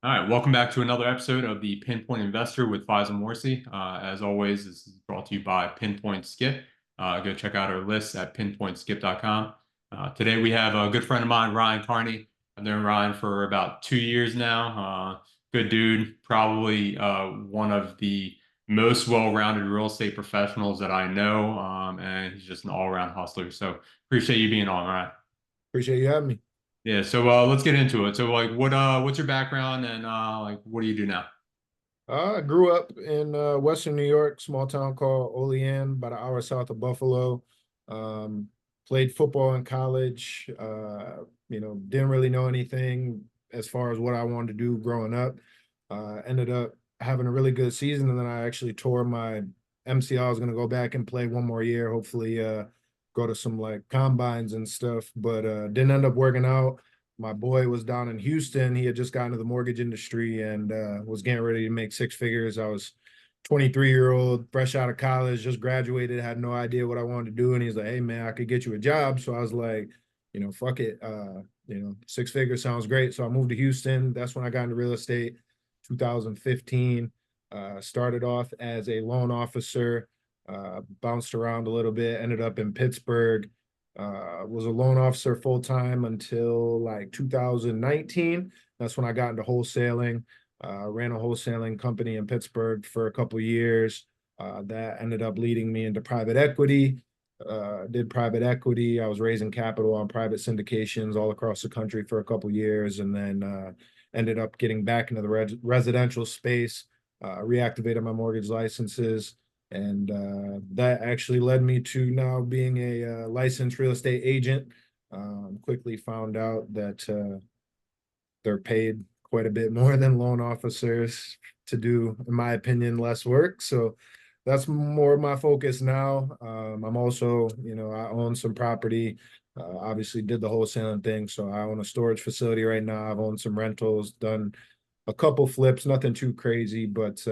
All right, welcome back to another episode of the Pinpoint Investor with Faisal Morsi. As always, this is brought to you by Pinpoint Skip. Go check out our list at pinpointskip.com. Today we have a good friend of mine, Ryan Carney. I've known Ryan for about 2 years now. Good dude, probably one of the most well-rounded real estate professionals that I know, and he's just an all-around hustler. So appreciate you being on, Ryan. Appreciate you having me. Yeah, so let's get into it. So like what's your background and like what do you do now? I grew up in Western New York, small town called Olean, about an hour south of Buffalo. Um, Played football in college. Didn't really know anything as far as what I wanted to do growing up. Ended up having a really good season, and then I actually tore my MCL. I was going to go back and play one more year, hopefully go to some like combines and stuff, but didn't end up working out. My boy was down in Houston. He had just gotten into the mortgage industry and was getting ready to make six figures. I was 23-year-old, fresh out of college, just graduated, had no idea what I wanted to do. And he's like, "Hey man, I could get you a job." So I was like, fuck it. Six figures sounds great. So I moved to Houston. That's when I got into real estate, 2015. Started off as a loan officer, bounced around a little bit, ended up in Pittsburgh. Was a loan officer full time until like 2019. That's when I got into wholesaling. Ran a wholesaling company in Pittsburgh for a couple years. That ended up leading me into private equity. Did private equity. I was raising capital on private syndications all across the country for a couple years, and then ended up getting back into the residential space. Reactivated my mortgage licenses, and that actually led me to now being a licensed real estate agent. Quickly found out that they're paid quite a bit more than loan officers to do, in my opinion, less work. So that's more of my focus now. I'm also, I own some property. Obviously, did the wholesaling thing. So I own a storage facility right now. I've owned some rentals, done a couple flips, nothing too crazy, but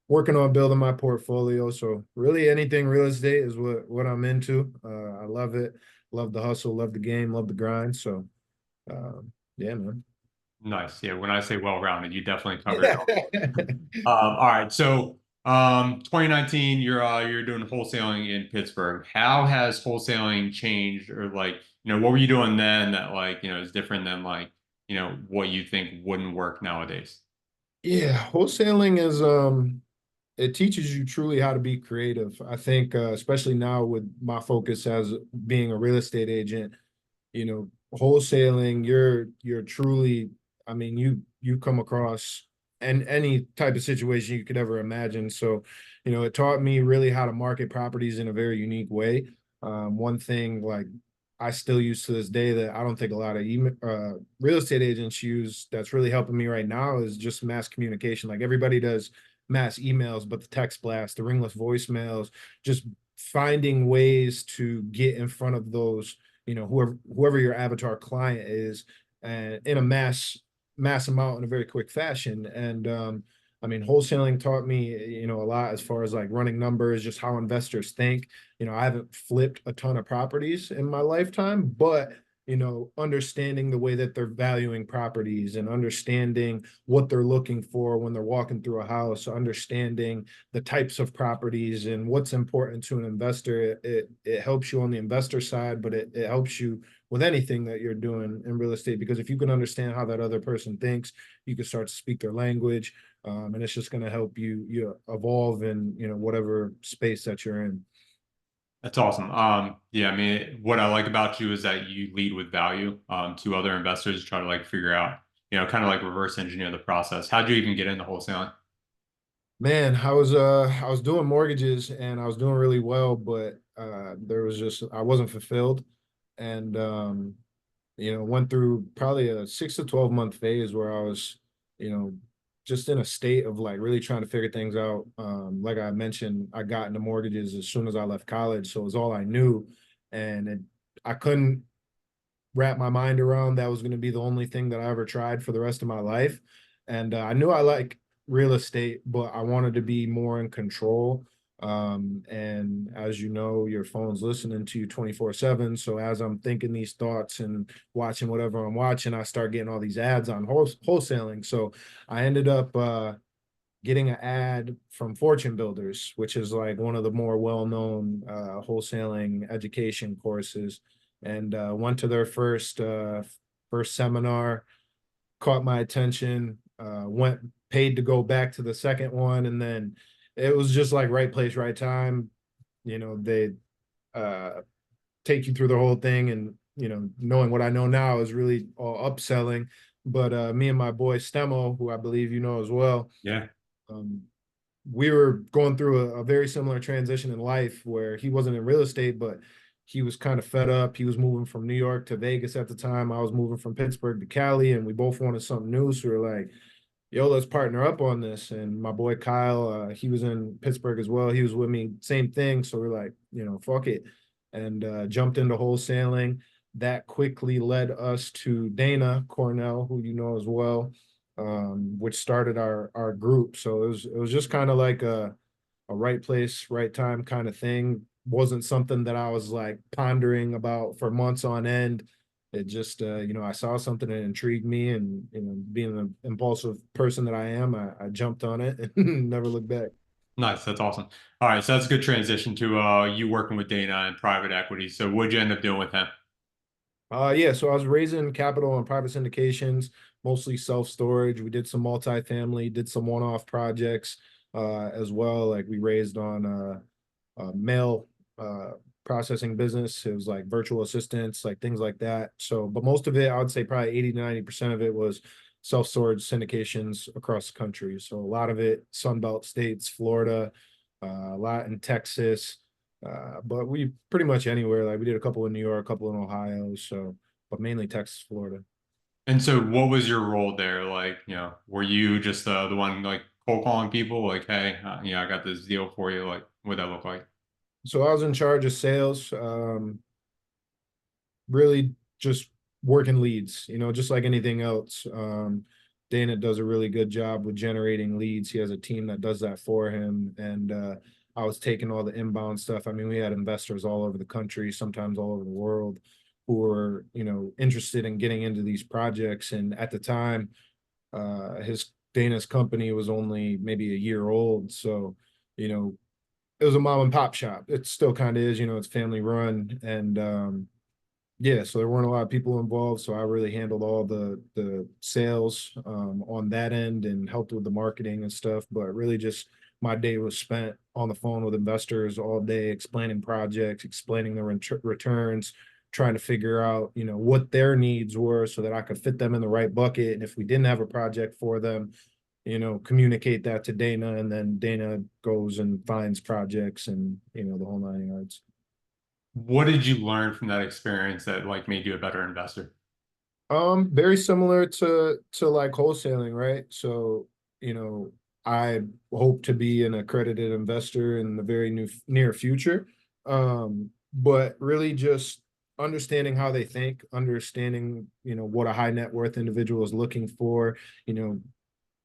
working on building my portfolio. So really anything real estate is what I'm into. I love it. Love the hustle, love the game, love the grind. So yeah, man. Nice. Yeah, when I say well-rounded, you definitely covered it Yeah. all. All right. So 2019, you're doing wholesaling in Pittsburgh. How has wholesaling changed or like, what were you doing then that like, is different than like, what you think wouldn't work nowadays? Yeah, wholesaling is it teaches you truly how to be creative. I think especially now with my focus as being a real estate agent, wholesaling, you're truly, I mean, you come across and any type of situation you could ever imagine. So, it taught me really how to market properties in a very unique way. One thing like I still use to this day that I don't think a lot of real estate agents use that's really helping me right now is just mass communication. Like everybody does mass emails, but the text blast, the ringless voicemails, just finding ways to get in front of those, whoever your avatar client is, and in a mass amount in a very quick fashion. And I mean, wholesaling taught me, a lot as far as like running numbers, just how investors think. I haven't flipped a ton of properties in my lifetime, but understanding the way that they're valuing properties and understanding what they're looking for when they're walking through a house, understanding the types of properties and what's important to an investor. It helps you on the investor side, but it helps you with anything that you're doing in real estate, because if you can understand how that other person thinks, you can start to speak their language, and it's just going to help you evolve in whatever space that you're in. That's awesome. Yeah, I mean, what I like about you is that you lead with value, to other investors, try to like figure out, kind of like reverse engineer the process. How'd you even get into wholesaling? Man, I was doing mortgages and I was doing really well, but there was just I wasn't fulfilled, and went through probably a 6 to 12 month phase where I was, you know, just in a state of like really trying to figure things out. Like I mentioned, I got into mortgages as soon as I left college, so it was all I knew, and I couldn't wrap my mind around that was going to be the only thing that I ever tried for the rest of my life. And I knew I like real estate, but I wanted to be more in control. And as you know, your phone's listening to you 24/7. So as I'm thinking these thoughts and watching whatever I'm watching, I start getting all these ads on wholesaling. So I ended up getting an ad from Fortune Builders, which is like one of the more well-known wholesaling education courses, and went to their first seminar, caught my attention, went paid to go back to the second one, and then it was just like right place, right time. They uh, take you through the whole thing, and knowing what I know now is really all upselling. But me and my boy Stemo, who I believe you know as well, Yeah. um, we were going through a very similar transition in life where he wasn't in real estate, but he was kind of fed up. He was moving from New York to Vegas at the time. I was moving from Pittsburgh to Cali, and we both wanted something new. So we were like, yo, let's partner up on this. And my boy Kyle, he was in Pittsburgh as well. He was with me, same thing. So we're like, fuck it. And jumped into wholesaling. That quickly led us to Dana Cornell, who you know as well, which started our group. So it was just kind of like a right place, right time kind of thing. Wasn't something that I was like pondering about for months on end. It just, I saw something that intrigued me, and being an impulsive person that I am, I jumped on it and never looked back. Nice. That's awesome. All right. So that's a good transition to you working with Dana and private equity. So what'd you end up doing with him? Yeah, so I was raising capital on private syndications, mostly self-storage. We did some multifamily, did some one-off projects as well. Like we raised on mail uh, processing business. It was like virtual assistants, like things like that. So, but most of it, I would say probably 80 to 90% of it was self-storage syndications across the country. So a lot of it, Sunbelt states, Florida, a lot in Texas, but we pretty much anywhere. Like we did a couple in New York, a couple in Ohio. So, but mainly Texas, Florida. And so what was your role there? Like, were you just the one like cold calling people like, hey, I got this deal for you. Like, what'd that look like? So I was in charge of sales. Really just working leads, just like anything else. Dana does a really good job with generating leads. He has a team that does that for him. And I was taking all the inbound stuff. I mean, we had investors all over the country, sometimes all over the world, who were, interested in getting into these projects. And at the time, his Dana's company was only maybe a year old. So, you know, it was a mom and pop shop. It still kind of is, it's family run. And yeah, so there weren't a lot of people involved, so I really handled all the sales on that end and helped with the marketing and stuff. But really, just my day was spent on the phone with investors all day, explaining projects, explaining the returns, trying to figure out what their needs were so that I could fit them in the right bucket. And if we didn't have a project for them, communicate that to Dana, and then Dana goes and finds projects and the whole nine yards. What did you learn from that experience that like made you a better investor? Very similar to like wholesaling, right? So, I hope to be an accredited investor in the very near future. But really just understanding how they think, understanding, what a high net worth individual is looking for, you know,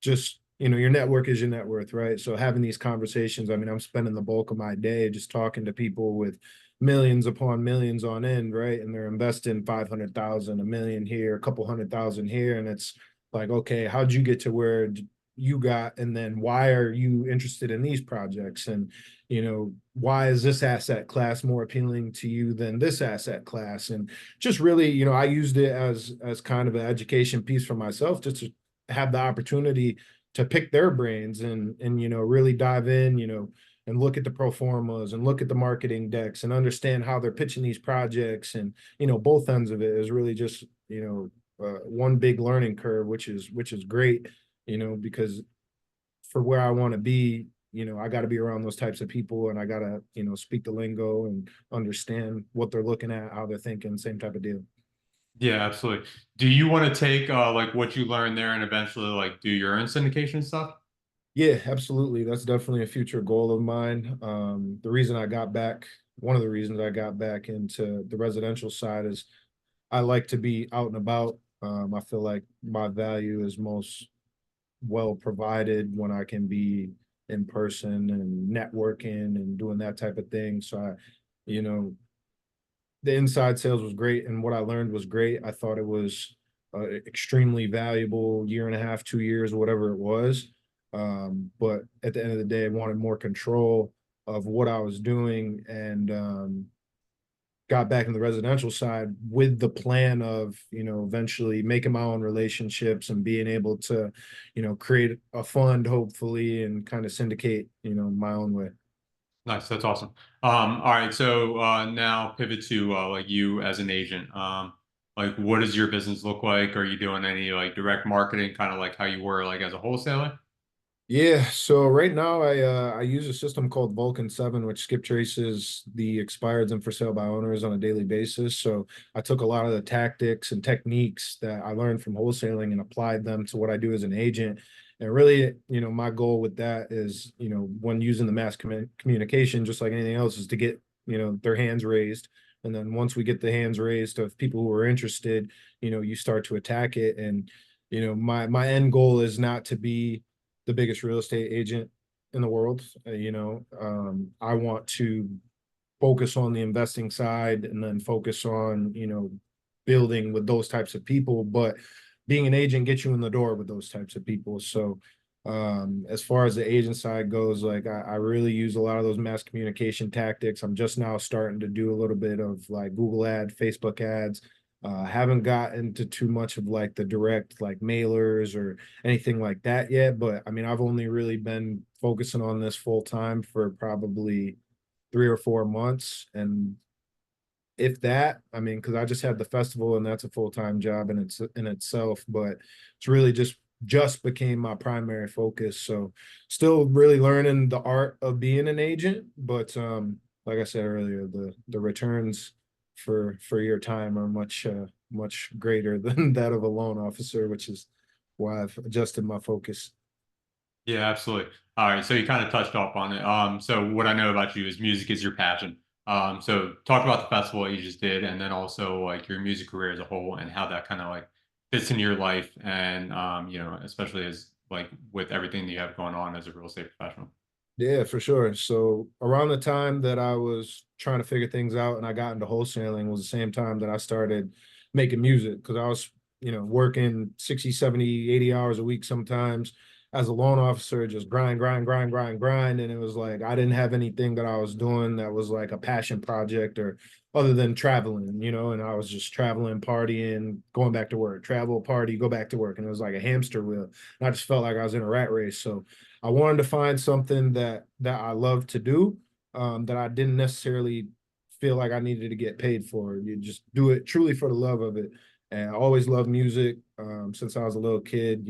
just your network is your net worth, right? So having these conversations, I mean, I'm spending the bulk of my day just talking to people with millions upon millions on end, right? And they're investing 500,000, a million here, a couple 100,000 here, and it's like, okay, how'd you get to where you got, and then why are you interested in these projects, and why is this asset class more appealing to you than this asset class? And just really, I used it as kind of an education piece for myself, just to have the opportunity to pick their brains and really dive in, and look at the pro formas and look at the marketing decks and understand how they're pitching these projects. And both ends of it is really just one big learning curve, which is great, because for where I want to be, I got to be around those types of people, and I got to speak the lingo and understand what they're looking at, how they're thinking, same type of deal. Yeah, absolutely. Do you want to take like what you learned there and eventually like do your own syndication stuff? Yeah, absolutely. That's definitely a future goal of mine. One of the reasons I got back into the residential side is I like to be out and about. I feel like my value is most well provided when I can be in person and networking and doing that type of thing. So you know, the inside sales was great, and what I learned was great. I thought it was extremely valuable, year and a half, 2 years, whatever it was. But at the end of the day, I wanted more control of what I was doing, and got back in the residential side with the plan of, eventually making my own relationships and being able to, create a fund hopefully and kind of syndicate, my own way. Nice. That's awesome. All right. So now pivot to like you as an agent. Like what does your business look like? Are you doing any like direct marketing, kind of like how you were like as a wholesaler? Yeah, so right now I use a system called Vulcan 7, which skip traces the expireds and for sale by owners on a daily basis. So I took a lot of the tactics and techniques that I learned from wholesaling and applied them to what I do as an agent. And really, my goal with that is, when using the mass communication, just like anything else, is to get, their hands raised. And then once we get the hands raised of people who are interested, you start to attack it. And, my end goal is not to be the biggest real estate agent in the world. I want to focus on the investing side and then focus on, building with those types of people. But being an agent gets you in the door with those types of people. So as far as the agent side goes, like I really use a lot of those mass communication tactics. I'm just now starting to do a little bit of like Google ad, Facebook ads. Haven't got into too much of like the direct like mailers or anything like that yet. But I mean, I've only really been focusing on this full time for probably 3 or 4 months. And if that, I mean, because I just had the festival and that's a full-time job in itself, but it's really just became my primary focus. So still really learning the art of being an agent, but like I said earlier, the returns for your time are much greater than that of a loan officer, which is why I've adjusted my focus. Yeah, absolutely. All right. So you kind of touched up on it. So what I know about you is music is your passion. So talk about the festival that you just did, and then also like your music career as a whole and how that kind of like fits into your life and especially as like with everything that you have going on as a real estate professional. Yeah, for sure. So around the time that I was trying to figure things out and I got into wholesaling was the same time that I started making music because I was, working 60, 70, 80 hours a week sometimes as a loan officer, just grind. And it was like I didn't have anything that I was doing that was like a passion project or other than traveling, and I was just traveling, partying, going back to work, travel, party, go back to work. And it was like a hamster wheel. And I just felt like I was in a rat race. So I wanted to find something that I love to do, that I didn't necessarily feel like I needed to get paid for. You just do it truly for the love of it. And I always loved music since I was a little kid.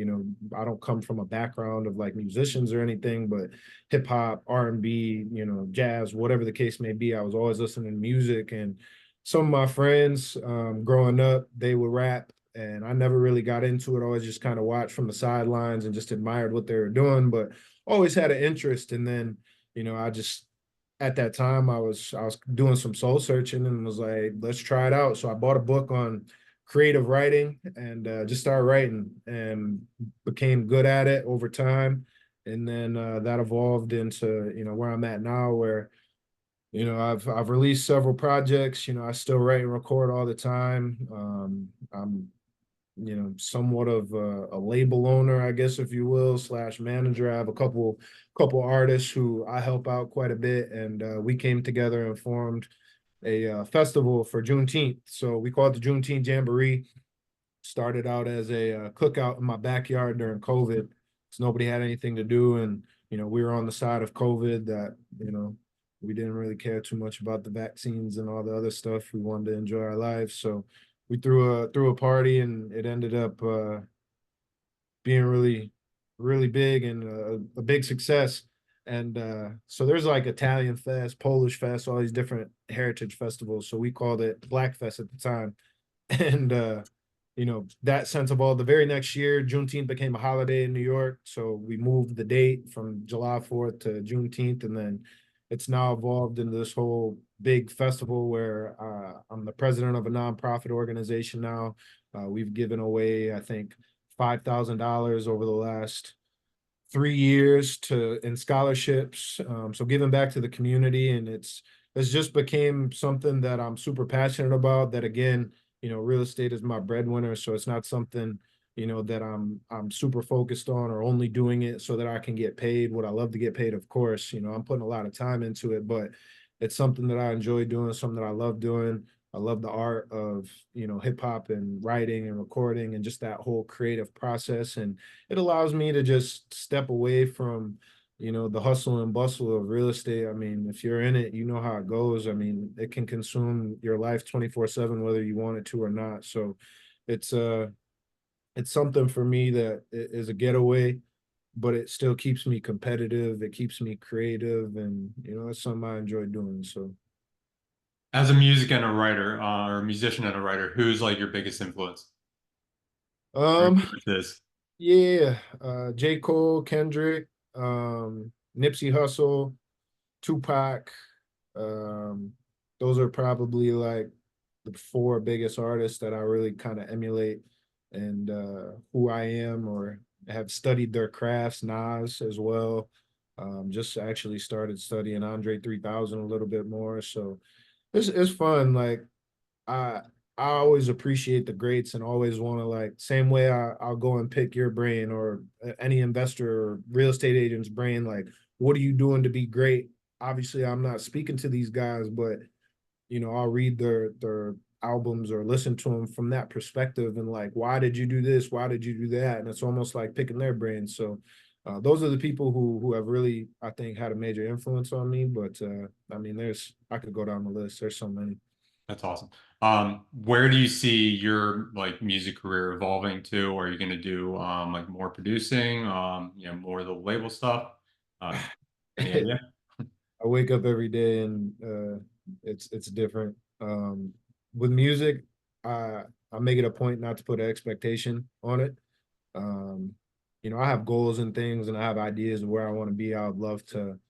I don't come from a background of like musicians or anything, but hip hop, R&B, jazz, whatever the case may be. I was always listening to music, and some of my friends growing up, they would rap, and I never really got into it. I always just kind of watched from the sidelines and just admired what they were doing, but always had an interest. And then, I just at that time I was doing some soul searching and was like, let's try it out. So I bought a book on creative writing and just started writing and became good at it over time. And then that evolved into where I'm at now, where I've released several projects. I still write and record all the time. I'm somewhat of a label owner, I guess, if you will, slash manager. I have a couple artists who I help out quite a bit, and we came together and formed a festival for Juneteenth. So we call it the Juneteenth Jamboree. Started out as a cookout in my backyard during COVID, so nobody had anything to do, and we were on the side of COVID that we didn't really care too much about the vaccines and all the other stuff. We wanted to enjoy our lives, so we threw a party, and it ended up being really big and a big success. And so there's like Italian Fest, Polish Fest, all these different heritage festivals. So we called it Black Fest at the time. And that sense of all, the very next year, Juneteenth became a holiday in New York. So we moved the date from July 4th to Juneteenth. And then it's now evolved into this whole big festival where I'm the president of a nonprofit organization now. We've given away, I think, $5,000 over the last 3 years in scholarships. So giving back to the community, and it's just became something that I'm super passionate about. That again, real estate is my breadwinner, so it's not something that I'm super focused on or only doing it so that I can get paid. What I love to get paid, of course. I'm putting a lot of time into it, but it's something that I enjoy doing, something that I love doing. I love the art of, hip hop and writing and recording and just that whole creative process. And it allows me to just step away from, the hustle and bustle of real estate. I mean, if you're in it, you know how it goes. I mean, it can consume your life 24/7, whether you want it to or not. So it's it's something for me that is a getaway, but it still keeps me competitive. It keeps me creative, and it's something I enjoy doing. So As a music and a writer, or a musician and a writer, who's like your biggest influence or um influences? yeah, J. Cole, Kendrick, Nipsey Hussle, Tupac. Um, those are probably like the four biggest artists that I really kind of emulate, and who I am or have studied their crafts. Nas as well. Just actually started studying Andre 3000 a little bit more. So it's fun. Like I I always appreciate the greats and always want to, like, same way I'll go and pick your brain or any investor or real estate agent's brain. Like, what are you doing to be great? Obviously, I'm not speaking to these guys, but I'll read their albums or listen to them from that perspective, and like, why did you do this? Why did you do that? And it's almost like picking their brain. So those are the people who have really, I think, had a major influence on me. But I mean, I could go down the list. There's so many. That's awesome. Where do you see your like music career evolving to? Are you going to do like more producing, more of the label stuff? Uh, any idea? I wake up every day and it's different. With music, I make it a point not to put an expectation on it. Um, I have goals and things, and I have ideas of where I want to be. I would love to,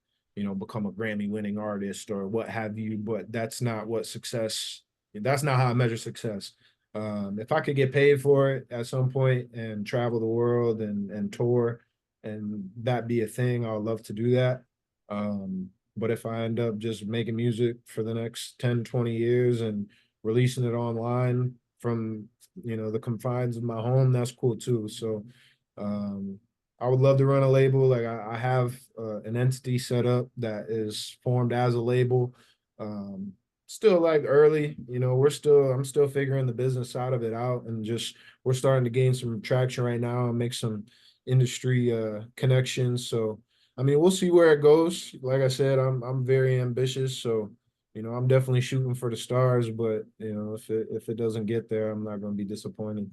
become a Grammy winning artist or what have you, but that's not how I measure success. If I could get paid for it at some point and travel the world and tour and that be a thing, I would love to do that. But if I end up just making music for the next 10, 20 years and releasing it online from, the confines of my home, that's cool too. So um, I would love to run a label. Like I have an entity set up that is formed as a label. Um, Still like early, I'm still figuring the business side of it out, and just we're starting to gain some traction right now and make some industry connections. So I mean, we'll see where it goes. Like I said, I'm very ambitious, so I'm definitely shooting for the stars. But if it doesn't get there, I'm not going to be disappointed.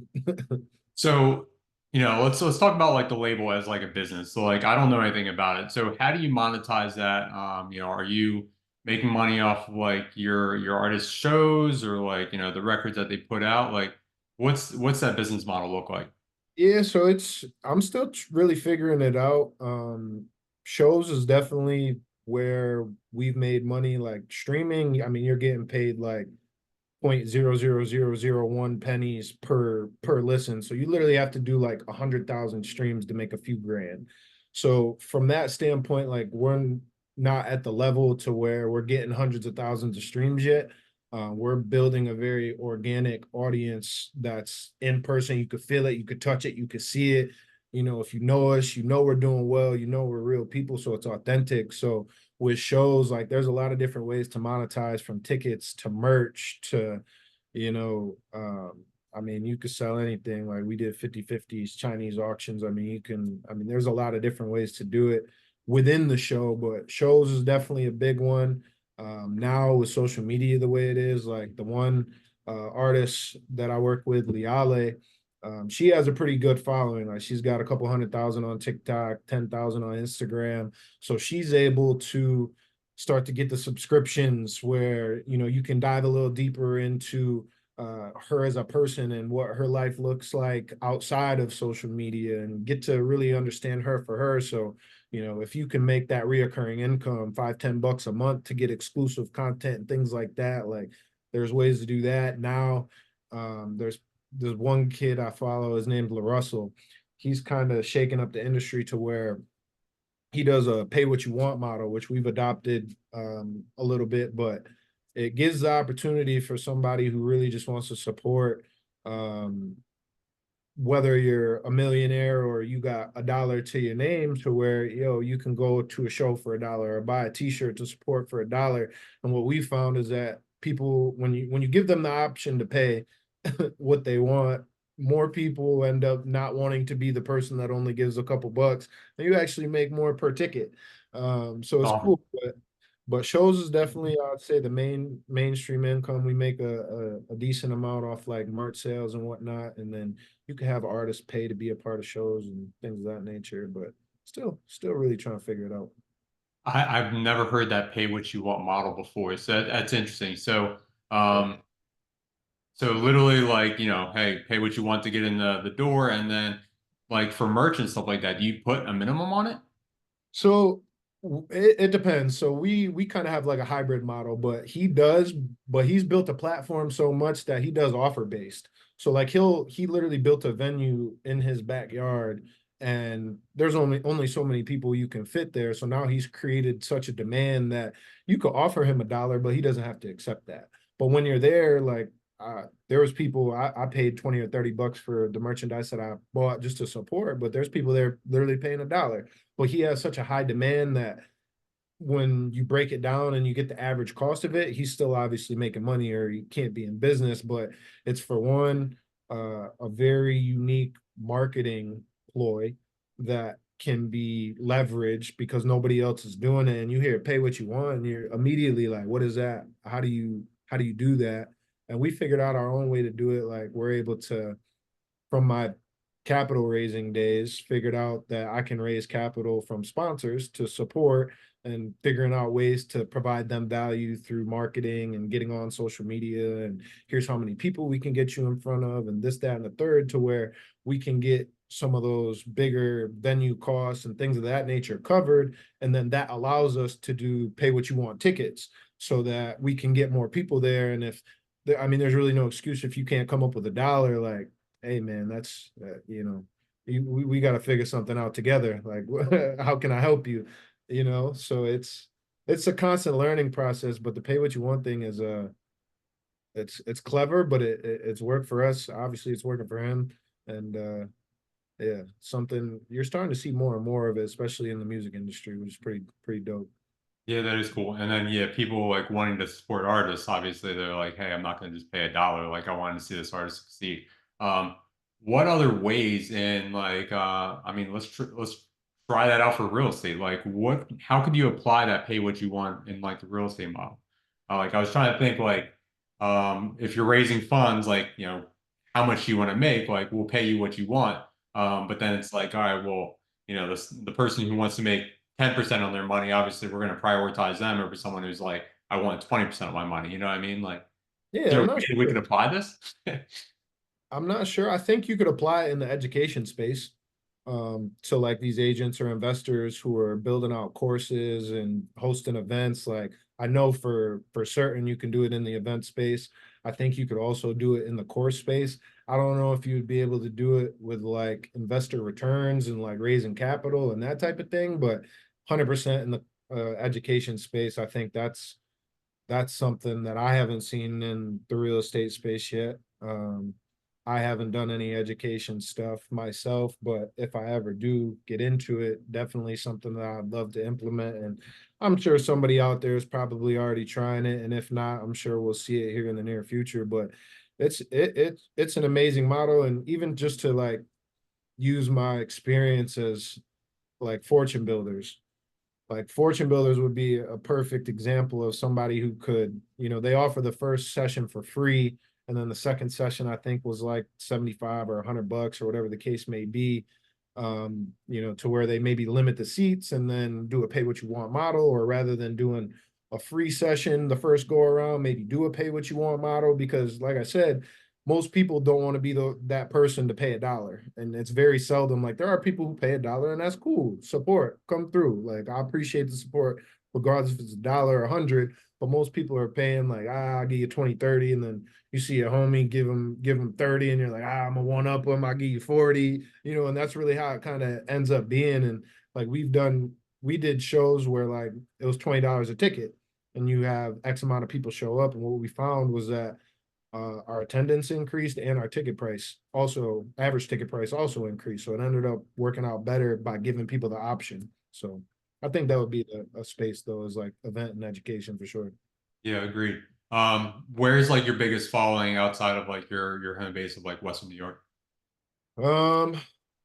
So, let's talk about like the label as like a business. So like I don't know anything about it. So how do you monetize that? Are you making money off of like your artist shows or like, the records that they put out? Like what's that business model look like? Yeah, so I'm still really figuring it out. Shows is definitely where we've made money. Like streaming, I mean, you're getting paid like 0.00001 pennies per listen. So you literally have to do like 100,000 streams to make a few grand. So from that standpoint, like we're not at the level to where we're getting hundreds of thousands of streams yet. We're building a very organic audience that's in person. You could feel it, you could touch it, you could see it. If you know us, we're doing well, we're real people. So it's authentic. So with shows, like there's a lot of different ways to monetize, from tickets to merch to, you know, um, I mean, you could sell anything. Like we did 50/50s, Chinese auctions. I mean, there's a lot of different ways to do it within the show, but shows is definitely a big one. Now with social media the way it is, like the one artist that I work with, Liale, she has a pretty good following. Like she's got a couple 100,000 on TikTok, 10,000 on Instagram. So she's able to start to get the subscriptions where, you can dive a little deeper into her as a person and what her life looks like outside of social media, and get to really understand her for her. So, if you can make that reoccurring income, $5, $10 a month to get exclusive content and things like that, like there's ways to do that. Now, there's one kid I follow, his name's LaRussell. He's kind of shaking up the industry to where he does a pay what you want model, which we've adopted a little bit, but it gives the opportunity for somebody who really just wants to support, um, whether you're a millionaire or you got $1 to your name, to where, you can go to a show for $1 or buy a t-shirt to support for $1. And what we found is that people, when you give them the option to pay what they want, more people end up not wanting to be the person that only gives a couple bucks, and you actually make more per ticket. So it's Awesome. cool. But shows is definitely, I'd say, the mainstream income. We make a decent amount off like merch sales and whatnot, and then you can have artists pay to be a part of shows and things of that nature. But still really trying to figure it out. I've never heard that pay what you want model before. So that's interesting. Yeah. Um, so literally like, hey, pay what you want to get in the door. And then like for merch and stuff like that, do you put a minimum on it? So it depends. So we kind of have like a hybrid model, but he's built a platform so much that he does offer based. So like he literally built a venue in his backyard, and there's only so many people you can fit there. So now he's created such a demand that you could offer him $1, but he doesn't have to accept that. But when you're there, like, there was people, I paid 20 or 30 bucks for the merchandise that I bought just to support, but there's people there literally paying $1. But he has such a high demand that when you break it down and you get the average cost of it, he's still obviously making money or he can't be in business. But it's, for one, a very unique marketing ploy that can be leveraged because nobody else is doing it. And you hear pay what you want, and you're immediately like, what is that? How do you do that? And we figured out our own way to do it. Like, we're able to, from my capital raising days, figured out that I can raise capital from sponsors to support, and figuring out ways to provide them value through marketing and getting on social media. And here's how many people we can get you in front of, and this, that, and the third, to where we can get some of those bigger venue costs and things of that nature covered. And then that allows us to do pay what you want tickets so that we can get more people there. And I mean, there's really no excuse if you can't come up with $1. Like, hey man, that's we got to figure something out together. Like, how can I help you? So it's a constant learning process. But the pay what you want thing is it's clever, but it's worked for us. Obviously, it's working for him, and yeah, something you're starting to see more and more of it, especially in the music industry, which is pretty dope. Yeah, that is cool. And then yeah, people like wanting to support artists, obviously they're like, hey, I'm not going to just pay $1. Like I want to see this artist succeed. Um, what other ways in like I mean, let's try that out for real estate. Like how could you apply that pay what you want in like the real estate model? Like I was trying to think like if you're raising funds, like, how much you want to make, like we'll pay you what you want. But then it's like, all right, well, the person who wants to make 10% on their money, obviously we're going to prioritize them over someone who's like, I want 20% of my money. You know what I mean? Like, is Yeah, there I'm a not way that we could sure. apply this? I'm not sure. I think you could apply it in the education space. So like these agents or investors who are building out courses and hosting events, like I know for certain you can do it in the event space. I think you could also do it in the course space. I don't know if you would be able to do it with like investor returns and like raising capital and that type of thing, but 100% in the education space, I think that's something that I haven't seen in the real estate space yet. I haven't done any education stuff myself, but if I ever do get into it, definitely something that I'd love to implement. And I'm sure somebody out there is probably already trying it. And if not, I'm sure we'll see it here in the near future. But it's an amazing model. And even just to like use my experience as like fortune builders, like fortune builders would be a perfect example of somebody who could, they offer the first session for free, and then the second session I think was like 75 or $100 or whatever the case may be. To where they maybe limit the seats and then do a pay what you want model, or rather than doing a free session the first go around, maybe do a pay what you want model, because like I said, most people don't want to be that person to pay $1. And it's very seldom. Like, there are people who pay $1, and that's cool. Support, come through. Like, I appreciate the support, regardless if it's $1 or 100. But most people are paying like, I'll give you 20, 30. And then you see a homie give them 30, and you're like, I'm gonna one up them, I'll give you 40, and that's really how it kind of ends up being. And like, we did shows where like it was $20 a ticket, and you have X amount of people show up. And what we found was that our attendance increased and our ticket price also, average ticket price also increased. So it ended up working out better by giving people the option. So I think that would be a space though, is like event and education for sure. Yeah, agreed. Where's like your biggest following outside of like your home base of like Western New York? Um,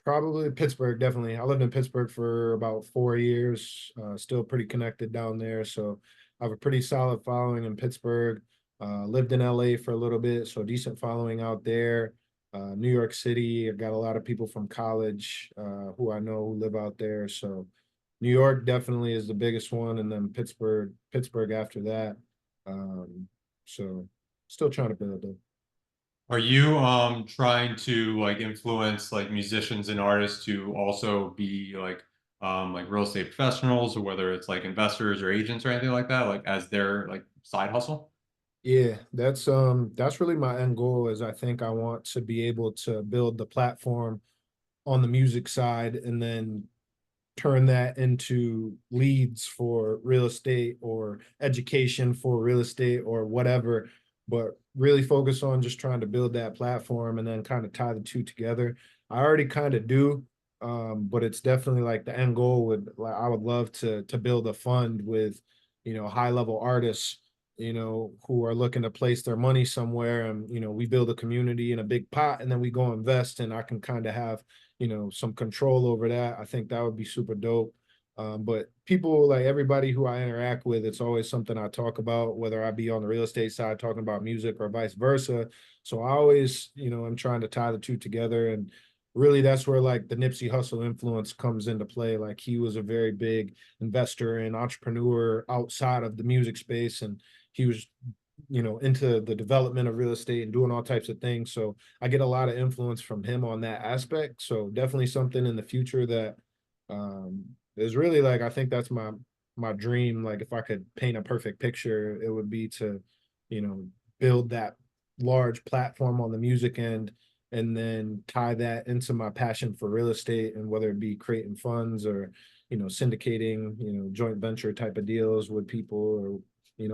Probably Pittsburgh, definitely. I lived in Pittsburgh for about 4 years, still pretty connected down there. So I have a pretty solid following in Pittsburgh. Lived in LA for a little bit, so decent following out there. New York City, I've got a lot of people from college who I know who live out there. So New York definitely is the biggest one, and then Pittsburgh after that. Um, so still trying to build though. Are you trying to like influence like musicians and artists to also be like real estate professionals, or whether it's like investors or agents or anything like that, like as their like side hustle? Yeah, that's really my end goal is I think I want to be able to build the platform on the music side and then turn that into leads for real estate or education for real estate or whatever, but really focus on just trying to build that platform and then kind of tie the two together. I already kind of do, but it's definitely like the end goal would like I would love to build a fund with, high level artists, who are looking to place their money somewhere, and we build a community in a big pot and then we go invest, and I can kind of have some control over that. I think that would be super dope. But people like everybody who I interact with, it's always something I talk about, whether I be on the real estate side talking about music or vice versa. So I always, I'm trying to tie the two together. And really that's where like the Nipsey Hussle influence comes into play. Like he was a very big investor and entrepreneur outside of the music space. And he was into the development of real estate and doing all types of things. So I get a lot of influence from him on that aspect. So definitely something in the future that is really like I think that's my dream. Like if I could paint a perfect picture, it would be to, you know, build that large platform on the music end and then tie that into my passion for real estate, and whether it be creating funds or syndicating joint venture type of deals with people, or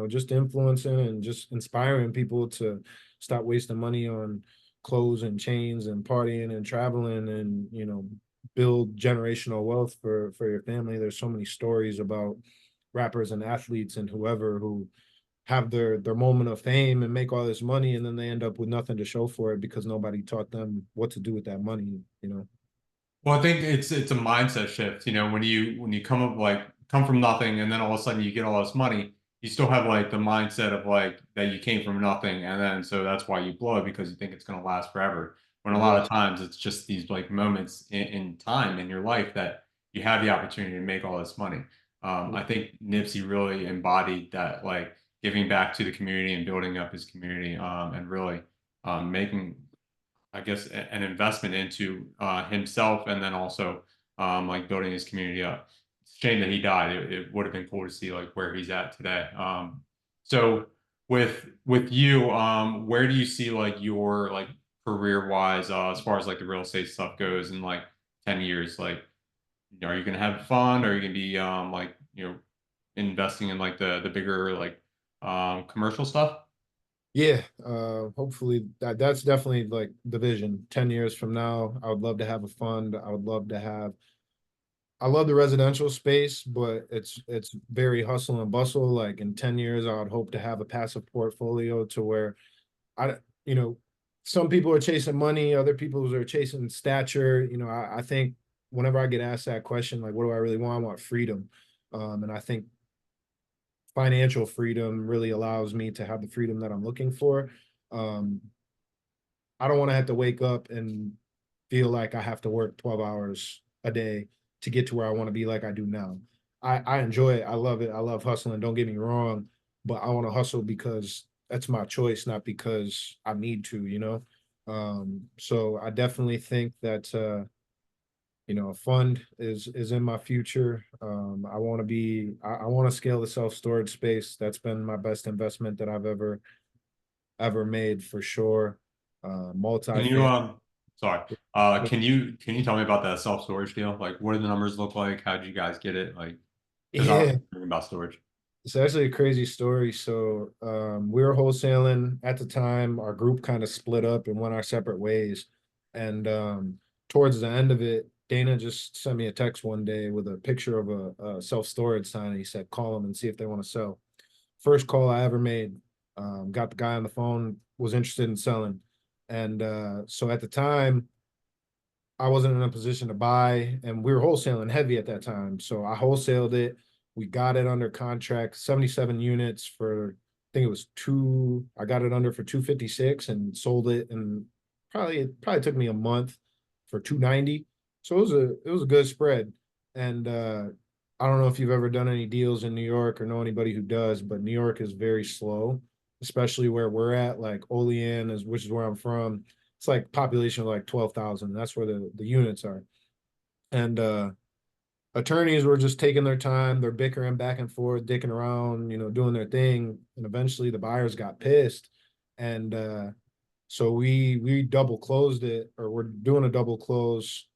just influencing and just inspiring people to stop wasting money on clothes and chains and partying and traveling, and build generational wealth for your family. There's so many stories about rappers and athletes and whoever who have their moment of fame and make all this money, and then they end up with nothing to show for it because nobody taught them what to do with that money. Well, I think it's a mindset shift. When you come from nothing and then all of a sudden you get all this money, you still have like the mindset of like that you came from nothing, and then so that's why you blow it because you think it's going to last forever. When a lot of Exactly. times it's just these like moments in time in your life that you have the opportunity to make all this money. I think Nipsey really embodied that, like giving back to the community and building up his community, and really making, I guess, an investment into himself, and then also like building his community up. It's a shame that he died. It would have been cool to see like where he's at today. So with you, where do you see like your like career wise, as far as like the real estate stuff goes in like 10 years? Like, are you gonna have fun? Or are you gonna be like investing in like the bigger like commercial stuff? Yeah, hopefully that's definitely like the vision. 10 years from now, I would love to have a fund. I love the residential space, but it's very hustle and bustle. Like in 10 years, I would hope to have a passive portfolio to where I, you know, some people are chasing money, other people are chasing stature. I think whenever I get asked that question, like, what do I really want? I want freedom. And I think financial freedom really allows me to have the freedom that I'm looking for. Um, I don't want to have to wake up and feel like I have to work 12 hours a day to get to where I want to be like I do now. I enjoy it. I love it. I love hustling. Don't get me wrong, but I want to hustle because that's my choice, not because I need to. So I definitely think that a fund is in my future. I want to scale the self-storage space. That's been my best investment that I've ever made for sure. Can you Multi-fam. sorry. Can you tell me about that self-storage deal? Like what do the numbers look like? How did you guys get it? Like Because I was Yeah, thinking about storage. it's actually a crazy story. So we were wholesaling at the time. Our group kind of split up and went our separate ways. And towards the end of it, Dana just sent me a text one day with a picture of a self-storage sign. And he said, call them and see if they want to sell. First call I ever made. Got the guy on the phone, was interested in selling. And so at the time, I wasn't in a position to buy, and we were wholesaling heavy at that time. So I wholesaled it. We got it under contract, 77 units for, I think it was two. I got it under for 256 and sold it, and it probably took me a month for 290. So it was a good spread. And I don't know if you've ever done any deals in New York or know anybody who does, but New York is very slow, especially where we're at, like Olean is, which is where I'm from. It's like population of like 12,000. That's where the units are. And attorneys were just taking their time. They're bickering back and forth, dicking around, doing their thing. And eventually the buyers got pissed. And so we double closed it, or we're doing a double close,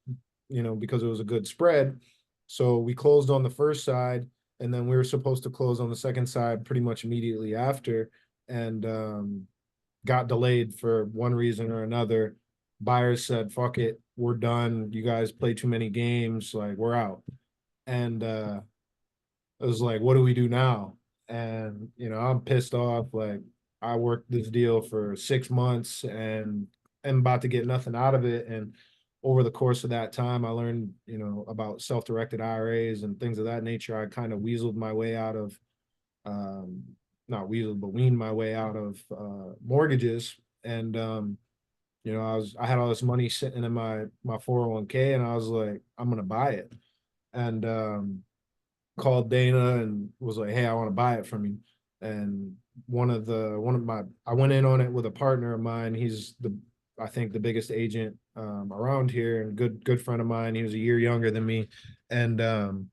because it was a good spread. So we closed on the first side, and then we were supposed to close on the second side pretty much immediately after. And got delayed for one reason or another. Buyers said, fuck it, we're done. You guys play too many games, like we're out. And it was like, what do we do now? And I'm pissed off. Like, I worked this deal for 6 months and am about to get nothing out of it. And over the course of that time, I learned, about self-directed IRAs and things of that nature. I kind of weaseled my way out of um, not weaseled, but weaned my way out of mortgages. And I had all this money sitting in my 401k, and I was like, I'm gonna buy it. And called Dana and was like, hey, I want to buy it from you. And I went in on it with a partner of mine. He's I think the biggest agent around here, and good friend of mine. He was a year younger than me. And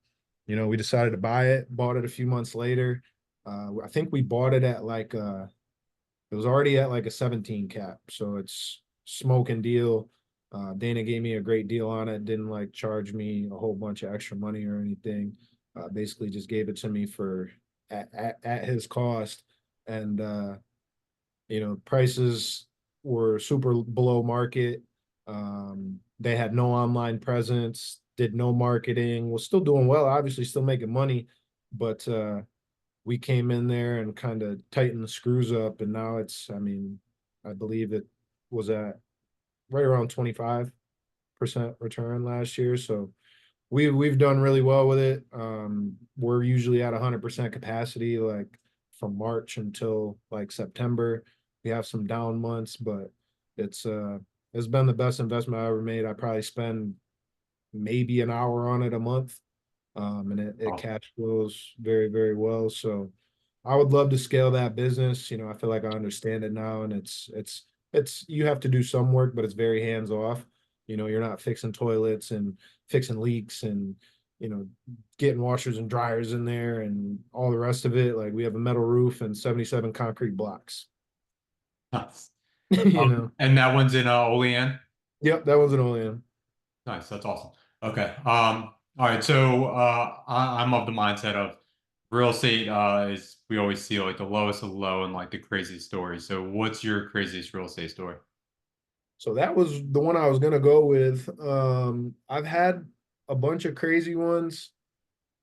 we decided to buy it, bought it a few months later. I think we bought it at like it was already at like a 17 cap. So it's smoking deal. Dana gave me a great deal on it, didn't like charge me a whole bunch of extra money or anything. Basically just gave it to me for at his cost. And prices were super below market. They had no online presence, did no marketing, was still doing well, obviously still making money, but we came in there and kind of tightened the screws up, and now I mean, I believe it was at right around 25% return last year. So we've done really well with it. We're usually at 100% capacity, like from March until like September. We have some down months, but it's uh it's been the best investment I ever made. I probably spend maybe an hour on it a month. And it Oh, cash flows very, very well. So I would love to scale that business. I feel like I understand it now, and it's you have to do some work, but it's very hands off. You're not fixing toilets and fixing leaks and you know getting washers and dryers in there and all the rest of it. Like, we have a metal roof and 77 concrete blocks. nice. you know. And that one's in Olean. Yep, that was an Olean. Nice. That's awesome. Okay. All right. So I'm of the mindset of real estate is we always see like the lowest of the low and like the craziest story. So what's your craziest real estate story? So that was the one I was gonna go with. I've had a bunch of crazy ones.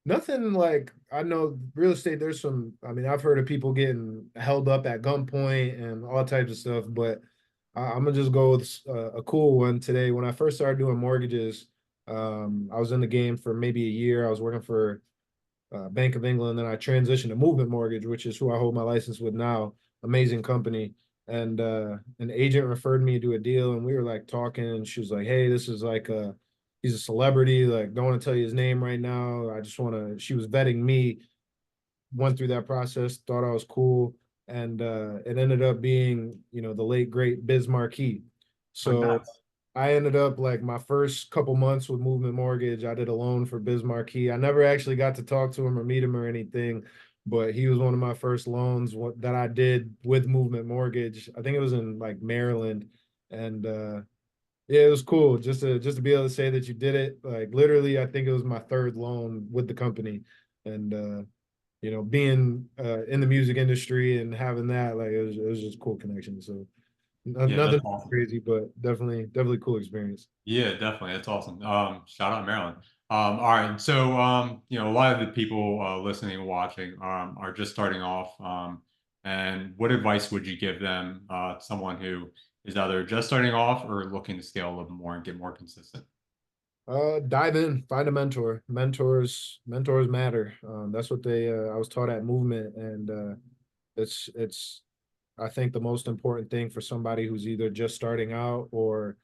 Nothing like, I know real estate, there's some, I mean, I've heard of people getting held up at gunpoint and all types of stuff, but I'm gonna just go with a cool one today. When I first started doing mortgages, I was in the game for maybe a year. I was working for Bank of England, then I transitioned to Movement Mortgage, which is who I hold my license with now. Amazing company. And an agent referred me to a deal, and we were like talking, and she was like, "Hey, this is like he's a celebrity. Like, don't want to tell you his name right now. I just want to." She was vetting me, went through that process, thought I was cool, and it ended up being, the late great Biz Marquis. Oh, So nice. I ended up, like, my first couple months with Movement Mortgage, I did a loan for Biz Marquis. I never actually got to talk to him or meet him or anything, but he was one of my first loans that I did with Movement Mortgage. I think it was in like Maryland, and yeah, it was cool just to be able to say that you did it. Like, literally, I think it was my third loan with the company, and being in the music industry and having that, like it was just a cool connection. So Yeah, that's nothing awesome. crazy, but definitely cool experience. Yeah, definitely. That's awesome. Shout out Maryland. All right. So, a lot of the people listening and watching are just starting off. And what advice would you give them, someone who is either just starting off or looking to scale a little more and get more consistent? Dive in, find a mentor. Mentors matter. That's what I was taught at Movement, and it's I think the most important thing for somebody who's either just starting out or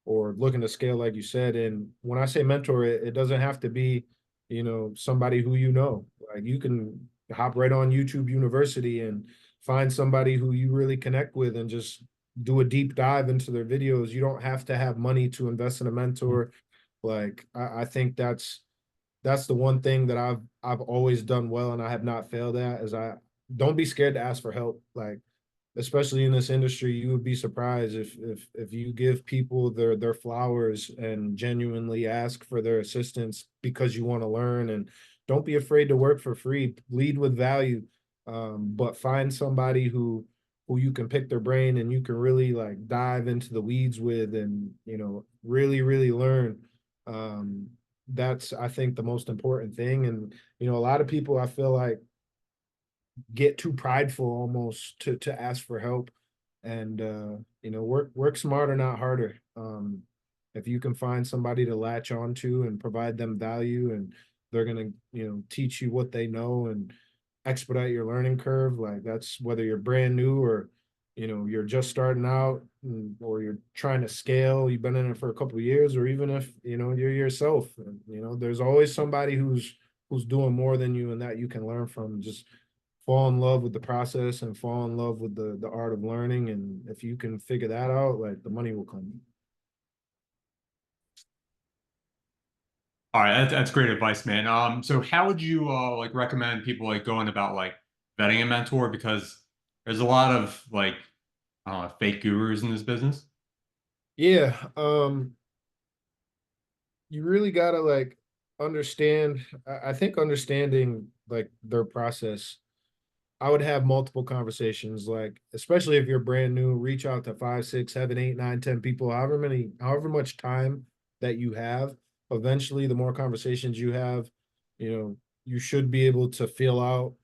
looking to scale, like you said. And when I say mentor, it doesn't have to be, somebody who you know. Like you can hop right on YouTube University and find somebody who you really connect with and just do a deep dive into their videos. You don't have to have money to invest in a mentor. Like I think that's the one thing that I've always done well and I have not failed at is I don't be scared to ask for help. Like especially in this industry, you would be surprised if you give people their flowers and genuinely ask for their assistance because you want to learn, and don't be afraid to work for free. Lead with value, but find somebody who you can pick their brain and you can really like dive into the weeds with, and really learn. Um, that's I think the most important thing, and a lot of people I feel like get too prideful almost to ask for help, and work smarter, not harder. If you can find somebody to latch onto and provide them value, and they're gonna teach you what they know and expedite your learning curve, like that's whether you're brand new or you're just starting out, or you're trying to scale, you've been in it for a couple of years, or even if you're yourself, and there's always somebody who's doing more than you and that you can learn from. Just fall in love with the process and fall in love with the art of learning. And if you can figure that out, like the money will come. All right, that's great advice, man. So how would you like recommend people like going about like vetting a mentor? Because there's a lot of like fake gurus in this business. Yeah. You really gotta like understand. I think understanding like their process, I would have multiple conversations, like especially if you're brand new, reach out to 5, 6, 7, 8, 9, 10 people, however much time that you have. Eventually, the more conversations you have, you should be able to feel out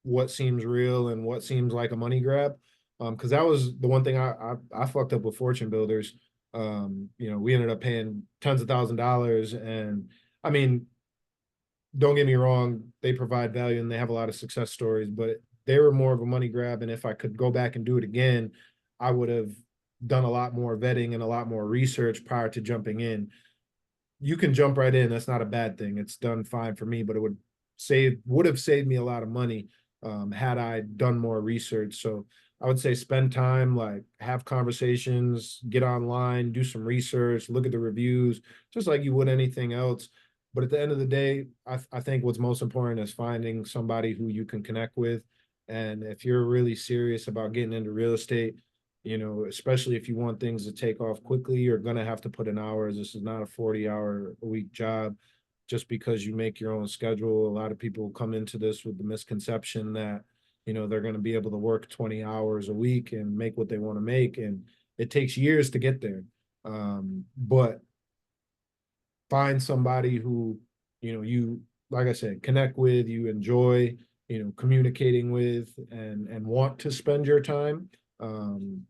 what seems real and what seems like a money grab. Because that was the one thing I fucked up with Fortune Builders. We ended up paying tens of $1,000s, and I mean, don't get me wrong, they provide value and they have a lot of success stories, but they were more of a money grab. And if I could go back and do it again, I would have done a lot more vetting and a lot more research prior to jumping in. You can jump right in. That's not a bad thing. It's done fine for me, but it would have saved me a lot of money had I done more research. So I would say spend time, like have conversations, get online, do some research, look at the reviews, just like you would anything else. But at the end of the day, I think what's most important is finding somebody who you can connect with. And if you're really serious about getting into real estate, especially if you want things to take off quickly, you're going to have to pput in hours. This is not a 40-hour-a-week job just because you make your own schedule. A lot of people come into this with the misconception that, they're going to be able to work 20 hours a week and make what they want to make. And it takes years to get there. But find somebody who, you, like I said, connect with, you enjoy, communicating with, and want to spend your time. And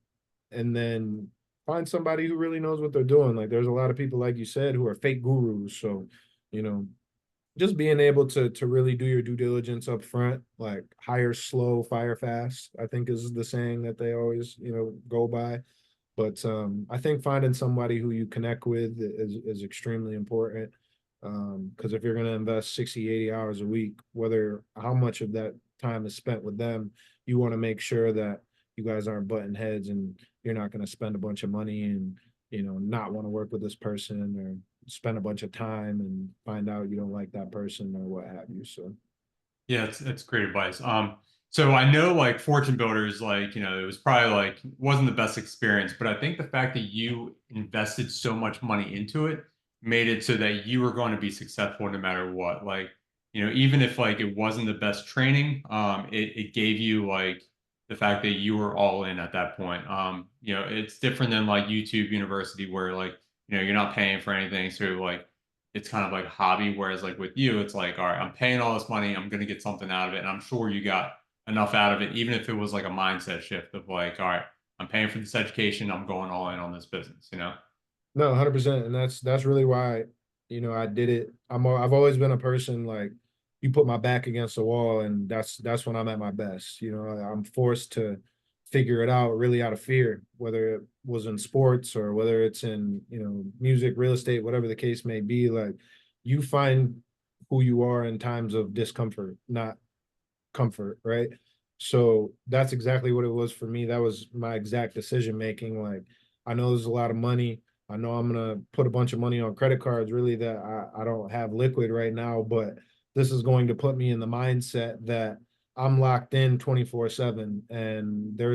then find somebody who really knows what they're doing. Like there's a lot of people, like you said, who are fake gurus. So, you know, just being able to really do your due diligence up front, like hire slow, fire fast, I think is the saying that they always, go by. But I think finding somebody who you connect with is extremely important. Because if you're going to invest 60, 80 hours a week, whether how much of that time is spent with them, you want to make sure that you guys aren't butting heads and you're not going to spend a bunch of money and, not want to work with this person, or spend a bunch of time and find out you don't like that person or what have you. So Yeah, it's great advice. So I know like Fortune Builders, like, it was probably like wasn't the best experience, but I think the fact that you invested so much money into it made it so that you were going to be successful no matter what. Like, even if like it wasn't the best training, it gave you like the fact that you were all in at that point. It's different than like YouTube University where like, you're not paying for anything. So like it's kind of like a hobby. Whereas like with you, it's like, all right, I'm paying all this money, I'm gonna get something out of it. And I'm sure you got enough out of it, even if it was like a mindset shift of like, all right, I'm paying for this education, I'm going all in on this business. No, 100%. And that's really why, I did it. I've always been a person like you put my back against the wall and that's when I'm at my best. I'm forced to figure it out really out of fear, whether it was in sports or whether it's in, music, real estate, whatever the case may be. Like you find who you are in times of discomfort, not comfort, right? So that's exactly what it was for me. That was my exact decision making. Like, I know there's a lot of money. I know I'm gonna put a bunch of money on credit cards, really, that I don't have liquid right now, but this is going to put me in the mindset that I'm locked in 24/7 and there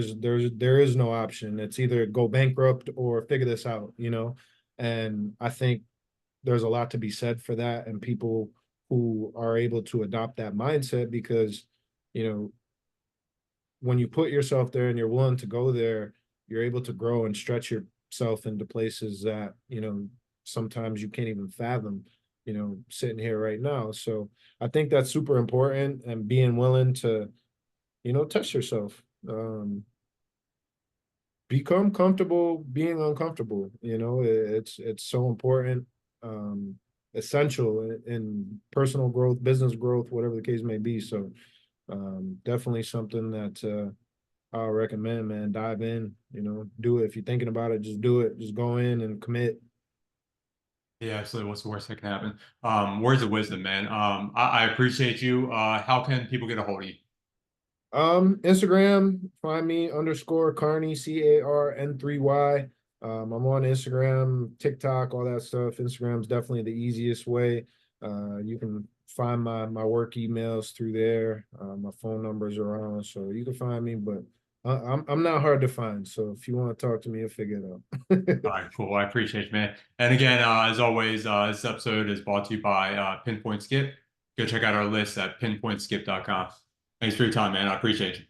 is no option. It's either go bankrupt or figure this out. And I think there's a lot to be said for that and people who are able to adopt that mindset because you know when you put yourself there and you're willing to go there, you're able to grow and stretch yourself into places that sometimes you can't even fathom, sitting here right now. So I think that's super important, and being willing to test yourself, become comfortable being uncomfortable. It's so important, um essential in personal growth, business growth, whatever the case may be. So definitely something that I'll recommend, man. Dive in, do it. If you're thinking about it, just do it. Just go in and commit. Yeah, absolutely. What's the worst that can happen? Words of wisdom, man. I appreciate you. How can people get a hold of you? Instagram, find me underscore Carney, CARN3Y. I'm on Instagram, TikTok, all that stuff. Instagram's definitely the easiest way. You can find my work emails through there. My phone numbers are on, so you can find me. But I'm not hard to find. So if you want to talk to me, you'll figure it All out. right, cool. I appreciate you, man. And again, as always, this episode is brought to you by Pinpoint Skip. Go check out our list at pinpointskip.com. Thanks for your time, man. I appreciate you.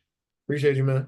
Appreciate you, man.